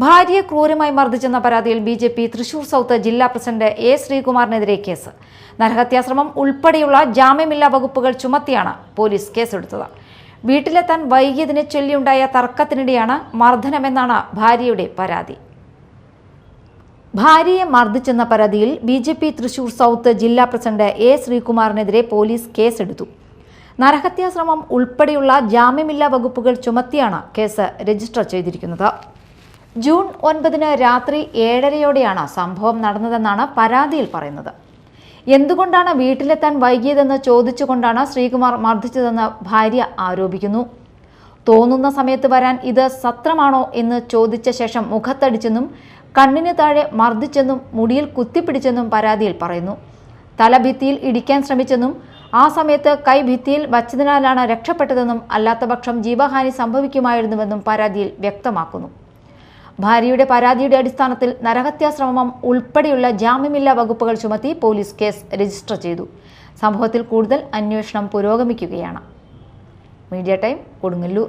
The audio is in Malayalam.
ഭാര്യയെ ക്രൂരമായി മർദ്ദിച്ചെന്ന പരാതിയിൽ ബിജെപി തൃശൂർ സൗത്ത് ജില്ലാ പ്രസിഡന്റ് എ ശ്രീകുമാറിനെതിരെ കേസ്. നരഹത്യാശ്രമം ഉൾപ്പെടെയുള്ള ജാമ്യമില്ലാ വകുപ്പുകൾ ചുമത്തിയാണ് പോലീസ് കേസെടുത്തത്. വീട്ടിലെത്താൻ വൈകിയതിനെ ചൊല്ലിയുണ്ടായ തർക്കത്തിനിടെയാണ് മർദ്ദനമെന്നാണ് ഭാര്യയുടെ പരാതി. ഭാര്യയെ മർദ്ദിച്ചെന്ന പരാതിയിൽ ബിജെപി തൃശൂർ സൗത്ത് ജില്ലാ പ്രസിഡന്റ് എ ശ്രീകുമാറിനെതിരെ പോലീസ് കേസെടുത്തു. നരഹത്യാശ്രമം ഉൾപ്പെടെയുള്ള ജാമ്യമില്ലാ വകുപ്പുകൾ ചുമത്തിയാണ് കേസ് രജിസ്റ്റർ ചെയ്തിരിക്കുന്നത്. ജൂൺ 9 രാത്രി 7:30യോടെയാണ് സംഭവം നടന്നതെന്നാണ് പരാതിയിൽ പറയുന്നത്. എന്തുകൊണ്ടാണ് വീട്ടിലെത്താൻ വൈകിയതെന്ന് ചോദിച്ചുകൊണ്ടാണ് ശ്രീകുമാർ മർദ്ദിച്ചതെന്ന് ഭാര്യ ആരോപിക്കുന്നു. തോന്നുന്ന സമയത്ത് വരാൻ ഇത് സത്രമാണോ എന്ന് ചോദിച്ച ശേഷം മുഖത്തടിച്ചെന്നും കണ്ണിന് താഴെ മർദ്ദിച്ചെന്നും മുടിയിൽ കുത്തിപ്പിടിച്ചെന്നും പരാതിയിൽ പറയുന്നു. തല ഭിത്തിയിൽ ഇടിക്കാൻ ശ്രമിച്ചെന്നും ആ സമയത്ത് കൈ ഭിത്തിയിൽ വച്ചതിനാലാണ് രക്ഷപ്പെട്ടതെന്നും അല്ലാത്തപക്ഷം ജീവഹാനി സംഭവിക്കുമായിരുന്നുവെന്നും പരാതിയിൽ വ്യക്തമാക്കുന്നു. ഭാര്യയുടെ പരാതിയുടെ അടിസ്ഥാനത്തിൽ നരഹത്യാശ്രമം ഉൾപ്പെടെയുള്ള ജാമ്യമില്ലാ വകുപ്പുകൾ ചുമത്തി പോലീസ് കേസ് രജിസ്റ്റർ ചെയ്തു. സംഭവത്തിൽ കൂടുതൽ അന്വേഷണം പുരോഗമിക്കുകയാണ്. Media time, Kodungallur.